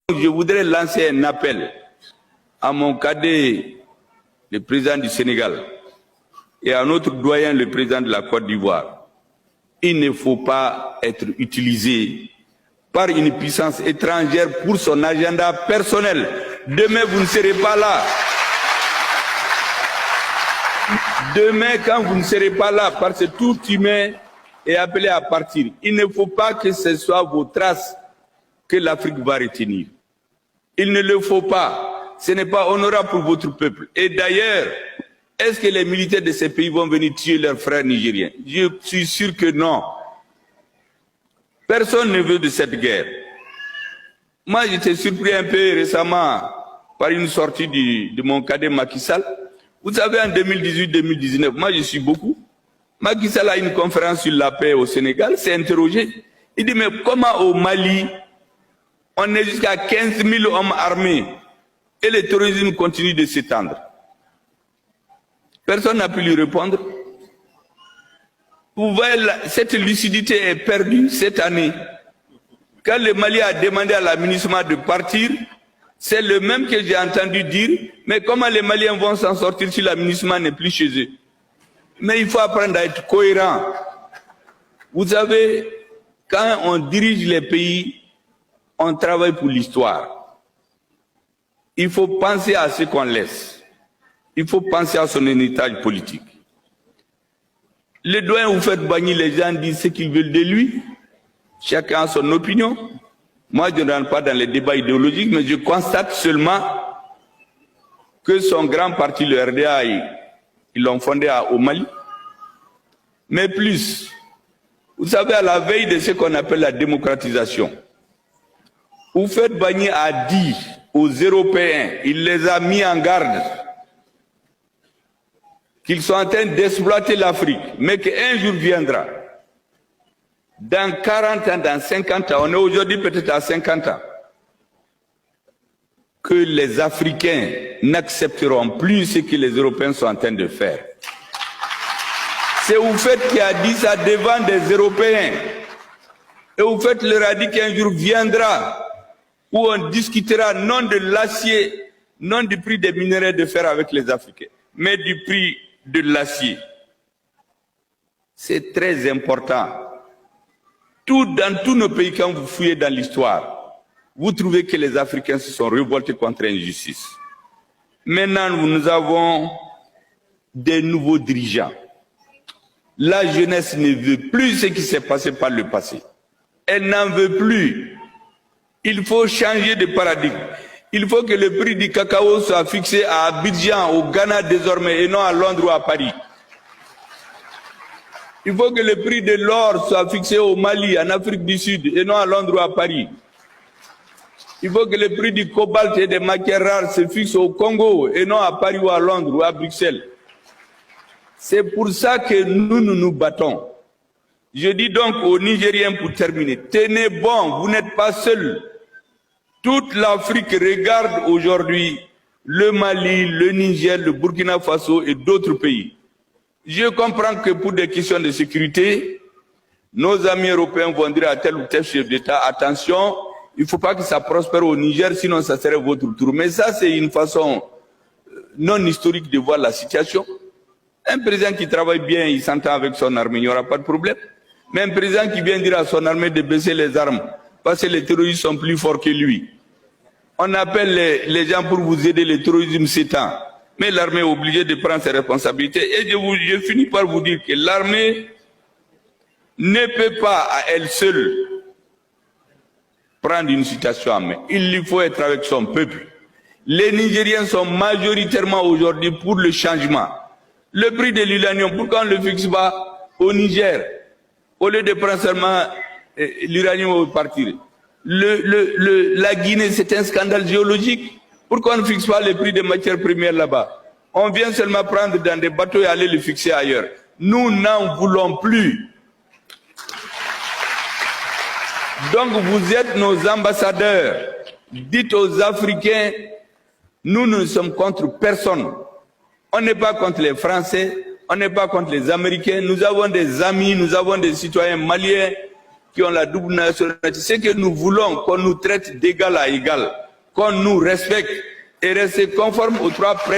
Je voudrais lancer un appel à mon cadet, le président du Sénégal, et à notre doyen, le président de la Côte d'Ivoire. Il ne faut pas être utilisé par une puissance étrangère pour son agenda personnel. Demain, vous ne serez pas là. Demain, quand vous ne serez pas là, parce que tout humain est appelé à partir, il ne faut pas que ce soit vos traces que l'Afrique va retenir. Il ne le faut pas. Ce n'est pas honorable pour votre peuple. Et d'ailleurs, est-ce que les militaires de ces pays vont venir tuer leurs frères nigériens? Je suis sûr que non. Personne ne veut de cette guerre. Moi, j'étais surpris un peu récemment par une sortie de mon cadet Macky Sall. Vous savez, en 2018-2019, moi je suis beaucoup. Macky Sall a une conférence sur la paix au Sénégal, s'est interrogé. Il dit, mais comment au Mali, on est jusqu'à 15 000 hommes armés et le terrorisme continue de s'étendre? Personne n'a pu lui répondre. Vous voyez, cette lucidité est perdue cette année. Quand le Mali a demandé à l'administration de partir, c'est le même que j'ai entendu dire, mais comment les Maliens vont s'en sortir si l'administration n'est plus chez eux? Mais il faut apprendre à être cohérent. Vous savez, quand on dirige les pays, on travaille pour l'histoire. Il faut penser à ce qu'on laisse. Il faut penser à son héritage politique. Les doyens, vous faites bannir, les gens disent ce qu'ils veulent de lui. Chacun a son opinion. Moi, je ne rentre pas dans les débats idéologiques, mais je constate seulement que son grand parti, le RDA, ils l'ont fondé au Mali. Mais plus, vous savez, à la veille de ce qu'on appelle la démocratisation, vous faites bannir à dire aux Européens, il les a mis en garde, qu'ils sont en train d'exploiter l'Afrique, mais qu'un jour viendra, dans 40 ans, dans 50 ans, on est aujourd'hui peut-être à 50 ans, que les Africains n'accepteront plus ce que les Européens sont en train de faire. C'est vous faites qui a dit ça devant des Européens. Et vous faites leur a dit qu'un jour viendra où on discutera non de l'acier, non du prix des minerais de fer avec les Africains, mais du prix de l'acier. C'est très important. Dans tous nos pays, quand vous fouillez dans l'histoire, vous trouvez que les Africains se sont révoltés contre l'injustice. Maintenant, nous avons des nouveaux dirigeants. La jeunesse ne veut plus ce qui s'est passé par le passé. Elle n'en veut plus. Il faut changer de paradigme. Il faut que le prix du cacao soit fixé à Abidjan, au Ghana désormais, et non à Londres ou à Paris. Il faut que le prix de l'or soit fixé au Mali, en Afrique du Sud, et non à Londres ou à Paris. Il faut que le prix du cobalt et des matières rares se fixe au Congo, et non à Paris ou à Londres ou à Bruxelles. C'est pour ça que nous nous battons. Je dis donc aux Nigériens pour terminer, tenez bon, vous n'êtes pas seuls. Toute l'Afrique regarde aujourd'hui le Mali, le Niger, le Burkina Faso et d'autres pays. Je comprends que pour des questions de sécurité, nos amis européens vont dire à tel ou tel chef d'État, attention, il ne faut pas que ça prospère au Niger, sinon ça serait votre tour. Mais ça, c'est une façon non historique de voir la situation. Un président qui travaille bien, il s'entend avec son armée, il n'y aura pas de problème. Mais un président qui vient dire à son armée de baisser les armes, parce que les terroristes sont plus forts que lui. On appelle les gens pour vous aider, le terrorisme s'étend. Mais l'armée est obligée de prendre ses responsabilités. Et je finis par vous dire que l'armée ne peut pas à elle seule prendre une situation en main. Il lui faut être avec son peuple. Les Nigériens sont majoritairement aujourd'hui pour le changement. Le prix de l'uranium, pourquoi on ne le fixe pas au Niger? Au lieu de prendre seulement l'uranium au partir. La Guinée, c'est un scandale géologique. Pourquoi on ne fixe pas les prix des matières premières là-bas? On vient seulement prendre dans des bateaux et aller le fixer ailleurs. Nous n'en voulons plus. Donc vous êtes nos ambassadeurs. Dites aux Africains, nous ne sommes contre personne. On n'est pas contre les Français, on n'est pas contre les Américains. Nous avons des amis, nous avons des citoyens maliens qui ont la double nationalité. C'est que nous voulons qu'on nous traite d'égal à égal, qu'on nous respecte et rester conforme aux 3 principes.